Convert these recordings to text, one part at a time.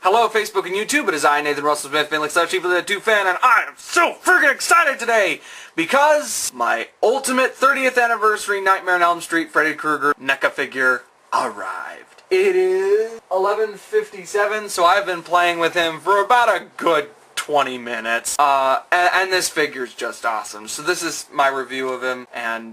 Hello, Facebook and YouTube. It is I, Nathan Russell Smith, Finley Chief of the 2 fan, and I am so freaking excited today because my ultimate 30th anniversary Nightmare on Elm Street Freddy Krueger NECA figure arrived. It is 11:57, so I've been playing with him for about a good 20 minutes, and this figure's just awesome. So this is my review of him, and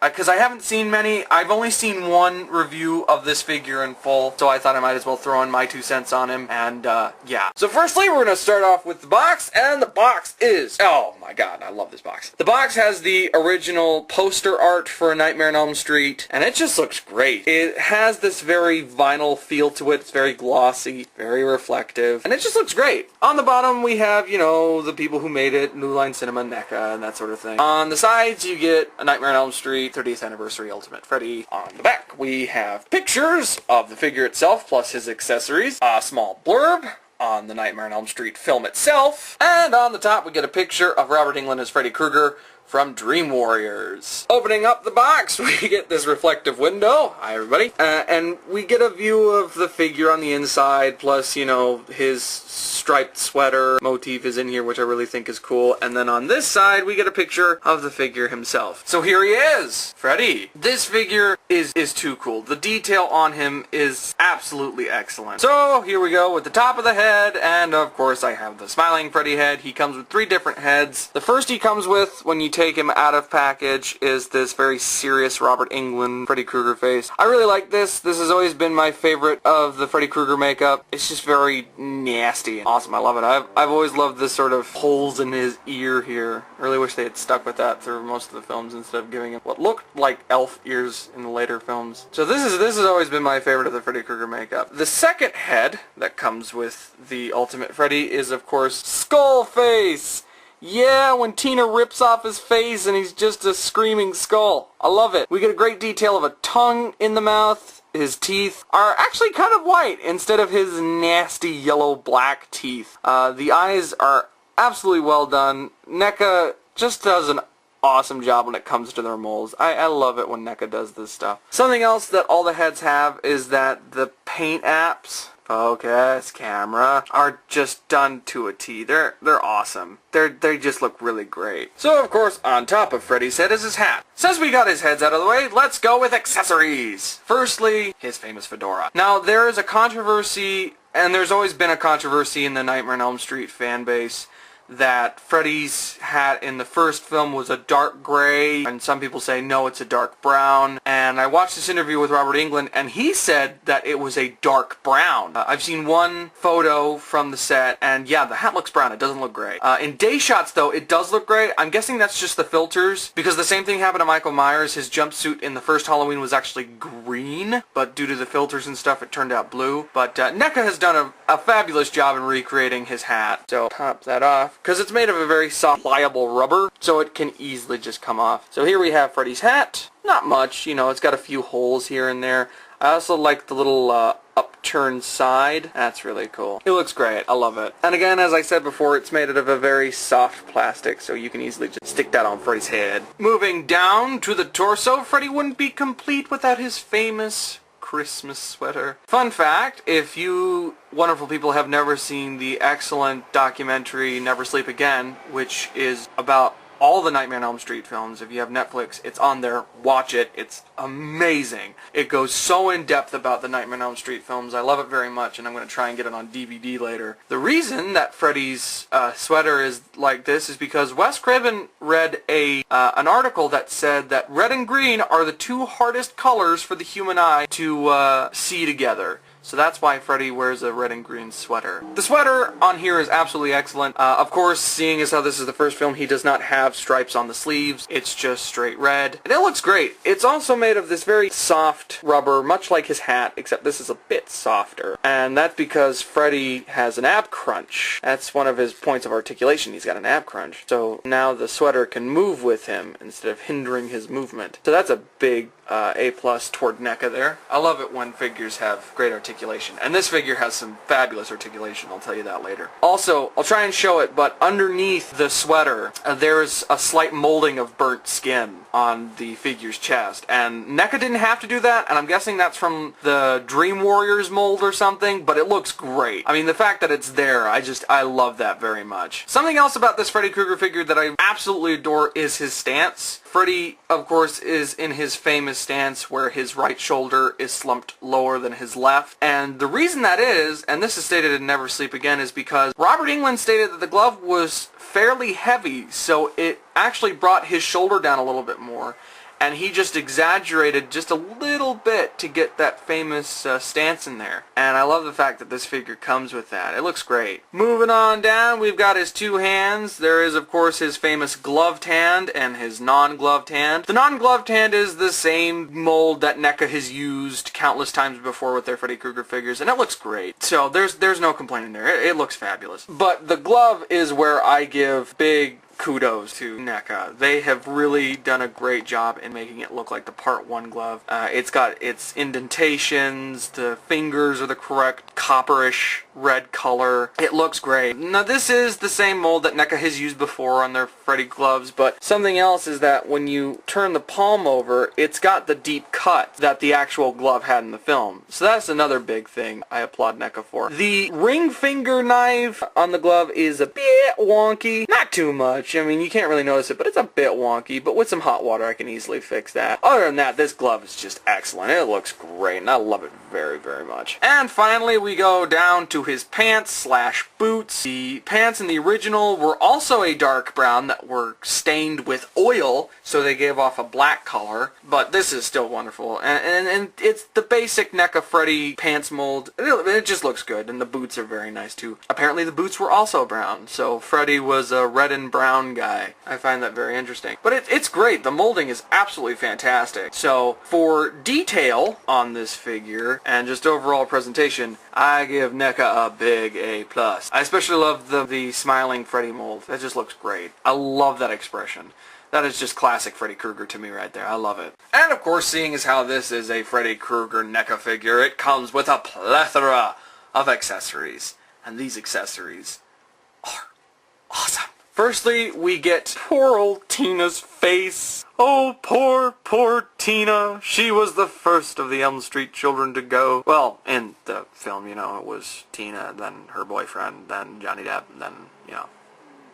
because I haven't seen many, I've only seen one review of this figure in full, so I thought I might as well throw in my 2 cents on him, and yeah. So firstly, we're going to start off with the box, and the box is, oh my god, I love this box. The box has the original poster art for Nightmare on Elm Street, and it just looks great. It has this very vinyl feel to it. It's very glossy, very reflective, and it just looks great. On the bottom, we have, you know, the people who made it, New Line Cinema, Neca, and that sort of thing. On the sides, you get a Nightmare on Elm Street 30th Anniversary Ultimate Freddy. On the back, we have pictures of the figure itself, plus his accessories, a small blurb on the Nightmare on Elm Street film itself, and on the top, we get a picture of Robert Englund as Freddy Krueger from Dream Warriors. Opening up the box, we get this reflective window. Hi, everybody. And we get a view of the figure on the inside, plus, you know, his striped sweater motif is in here, which I really think is cool. And then on this side, we get a picture of the figure himself. So here he is, Freddy. This figure is too cool. The detail on him is absolutely excellent. So here we go with the top of the head, and of course I have the smiling Freddy head. He comes with 3 different heads. The first he comes with, when you take him out of package, is this very serious Robert Englund Freddy Krueger face. I really like this. This has always been my favorite of the Freddy Krueger makeup. It's just very nasty and awesome. I love it. I've always loved this sort of holes in his ear here. I really wish they had stuck with that through most of the films instead of giving him what looked like elf ears in the later films. So this has always been my favorite of the Freddy Krueger makeup. The second head that comes with the Ultimate Freddy is, of course, Skull Face. Yeah, when Tina rips off his face and he's just a screaming skull. I love it. We get a great detail of a tongue in the mouth. His teeth are actually kind of white instead of his nasty yellow-black teeth. The eyes are absolutely well done. NECA just does an awesome job when it comes to their molds. I love it when NECA does this stuff. Something else that all the heads have is that the paint apps, focus, camera, are just done to a T. They're awesome. They just look really great. So, of course, on top of Freddy's head is his hat. Since we got his heads out of the way, let's go with accessories. Firstly, his famous fedora. Now, there is a controversy, and there's always been a controversy in the Nightmare on Elm Street fan base, that Freddy's hat in the first film was a dark gray, and some people say no, it's a dark brown. And I watched this interview with Robert Englund, and he said that it was a dark brown. I've seen one photo from the set, and yeah, the hat looks brown. It doesn't look gray. In day shots, though, it does look gray. I'm guessing that's just the filters, because the same thing happened to Michael Myers. His jumpsuit in the first Halloween was actually green, but due to the filters and stuff, it turned out blue. But NECA has done a fabulous job in recreating his hat. So pop that off, because it's made of a very soft, pliable rubber, so it can easily just come off. So here we have Freddy's hat. Not much, you know, it's got a few holes here and there. I also like the little upturned side. That's really cool. It looks great. I love it. And again, as I said before, it's made out of a very soft plastic, so you can easily just stick that on Freddy's head. Moving down to the torso, Freddy wouldn't be complete without his famous Christmas sweater. Fun fact, if you wonderful people have never seen the excellent documentary Never Sleep Again, which is about all the Nightmare on Elm Street films, if you have Netflix, it's on there. Watch it. It's amazing. It goes so in depth about the Nightmare on Elm Street films. I love it very much, and I'm going to try and get it on DVD later. The reason that Freddy's sweater is like this is because Wes Craven read an article that said that red and green are the 2 hardest colors for the human eye to see together. So that's why Freddy wears a red and green sweater. The sweater on here is absolutely excellent. Of course, seeing as how this is the first film, he does not have stripes on the sleeves. It's just straight red. And it looks great. It's also made of this very soft rubber, much like his hat, except this is a bit softer. And that's because Freddy has an ab crunch. That's one of his points of articulation. He's got an ab crunch. So now the sweater can move with him instead of hindering his movement. So that's a big A+ toward NECA there. I love it when figures have great articulation, and this figure has some fabulous articulation, I'll tell you that later. Also, I'll try and show it, but underneath the sweater, there's a slight molding of burnt skin on the figure's chest, and NECA didn't have to do that, and I'm guessing that's from the Dream Warriors mold or something, but it looks great. I mean, the fact that it's there, I love that very much. Something else about this Freddy Krueger figure that I absolutely adore is his stance. Freddy, of course, is in his famous stance where his right shoulder is slumped lower than his left. And the reason that is, and this is stated in Never Sleep Again, is because Robert Englund stated that the glove was fairly heavy, so it actually brought his shoulder down a little bit more. And he just exaggerated just a little bit to get that famous stance in there. And I love the fact that this figure comes with that. It looks great. Moving on down, we've got his two hands. There is, of course, his famous gloved hand and his non-gloved hand. The non-gloved hand is the same mold that NECA has used countless times before with their Freddy Krueger figures, and it looks great. So there's no complaining there. It looks fabulous. But the glove is where I give big kudos to NECA. They have really done a great job in making it look like the Part 1 glove. It's got its indentations, the fingers are the correct copperish red color. It looks great. Now this is the same mold that NECA has used before on their Freddy gloves, but something else is that when you turn the palm over, it's got the deep cut that the actual glove had in the film. So that's another big thing I applaud NECA for. The ring finger knife on the glove is a bit wonky. Not too much. I mean, you can't really notice it, but it's a bit wonky, but with some hot water I can easily fix that. Other than that, this glove is just excellent. It looks great, and I love it very, very much. And finally, we go down to his pants slash boots. The pants in the original were also a dark brown that were stained with oil, so they gave off a black color, but this is still wonderful. And it's the basic NECA Freddy pants mold. It just looks good, and the boots are very nice too. Apparently the boots were also brown, so Freddy was a red and brown guy. I find that very interesting. But it's great. The molding is absolutely fantastic. So for detail on this figure and just overall presentation, I give NECA a big A+. I especially love the smiling Freddy mold. That just looks great. I love that expression. That is just classic Freddy Krueger to me right there. I love it. And of course, seeing as how this is a Freddy Krueger NECA figure, it comes with a plethora of accessories. And these accessories are awesome. Firstly, we get poor old Tina's face. Oh, poor Tina. She was the first of the Elm Street children to go. Well, in the film, you know, it was Tina, then her boyfriend, then Johnny Depp, and then, you know,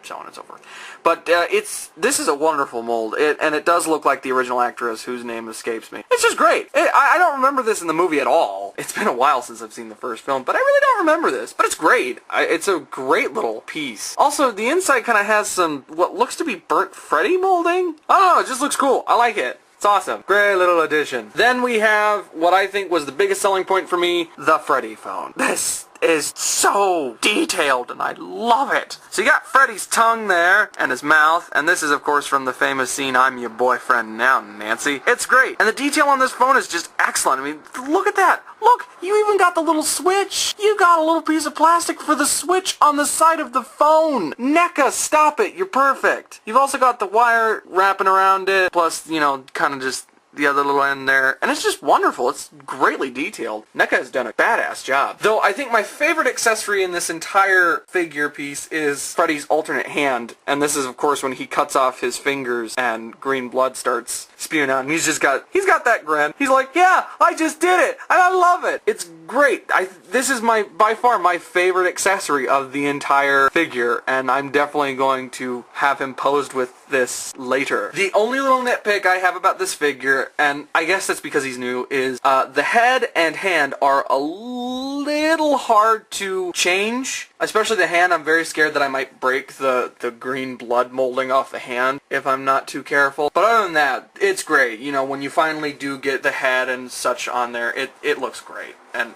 so on and so forth. But this is a wonderful mold, and it does look like the original actress whose name escapes me. It's just great. I don't remember this in the movie at all. It's been a while since I've seen the first film, but I really don't remember this. But it's great. It's a great little piece. Also, the inside kind of has some, what looks to be burnt Freddy molding? I don't know, it just looks cool. I like it. It's awesome. Great little addition. Then we have what I think was the biggest selling point for me, the Freddy phone. This is so detailed and I love it. So you got Freddy's tongue there and his mouth, and this is of course from the famous scene I'm Your Boyfriend Now, Nancy. It's great. And the detail on this phone is just excellent. I mean, look at that. Look, you even got the little switch. You got a little piece of plastic for the switch on the side of the phone. NECA, stop it. You're perfect. You've also got the wire wrapping around it, plus, you know, kind of just the other little end there, and it's just wonderful. It's greatly detailed. NECA has done a badass job. Though I think my favorite accessory in this entire figure piece is Freddy's alternate hand, and this is of course when he cuts off his fingers and green blood starts spewing out, and he's got that grin. He's like, yeah, I just did it, and I love it. It's great. This is by far my favorite accessory of the entire figure, and I'm definitely going to have him posed with this later. The only little nitpick I have about this figure, and I guess that's because he's new, is the head and hand are a little hard to change. Especially the hand, I'm very scared that I might break the green blood molding off the hand if I'm not too careful. But other than that, it's great. You know, when you finally do get the head and such on there, it looks great. And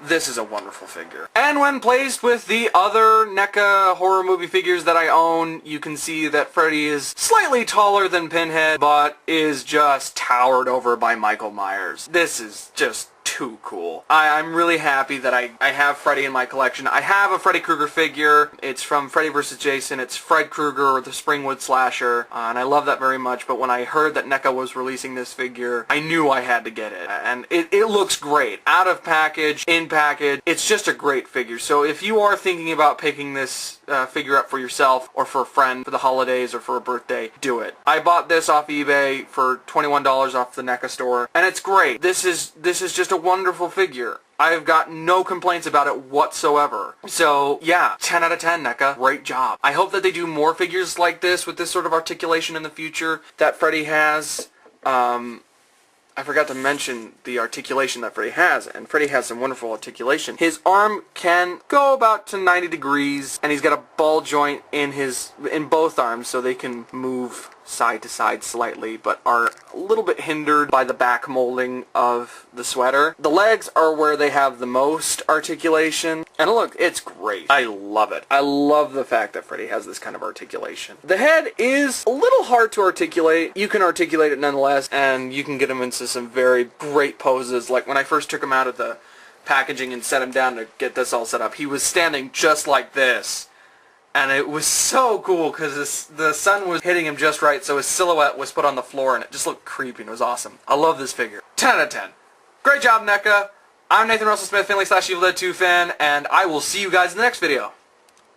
this is a wonderful figure. And when placed with the other NECA horror movie figures that I own, you can see that Freddy is slightly taller than Pinhead, but is just towered over by Michael Myers. This is just too cool. I'm really happy that I have Freddy in my collection. I have a Freddy Kruger figure. It's from Freddy vs. Jason. It's Fred Kruger, or the Springwood Slasher, and I love that very much, but when I heard that Neca was releasing this figure, I knew I had to get it. And it looks great. Out of package, in package, it's just a great figure. So if you are thinking about picking this figure up for yourself, or for a friend, for the holidays, or for a birthday, do it. I bought this off eBay for $21 off the Neca store, and it's great. This is just a wonderful figure. I've got no complaints about it whatsoever. So, yeah, 10 out of 10, Neca. Great job. I hope that they do more figures like this with this sort of articulation in the future that Freddy has. I forgot to mention the articulation that Freddy has, and Freddy has some wonderful articulation. His arm can go about to 90 degrees, and he's got a ball joint in both arms, so they can move side to side slightly, but are a little bit hindered by the back molding of the sweater. The legs are where they have the most articulation, and look, it's great. I love it. I love the fact that Freddy has this kind of articulation. The head is a little hard to articulate. You can articulate it nonetheless, and you can get him into some very great poses. Like when I first took him out of the packaging and set him down to get this all set up, he was standing just like this. And it was so cool because the sun was hitting him just right, so his silhouette was put on the floor, and it just looked creepy, and it was awesome. I love this figure. 10 out of 10. Great job, Neca. I'm Nathan Russell Smith, Family /Evil Dead 2 fan, and I will see you guys in the next video.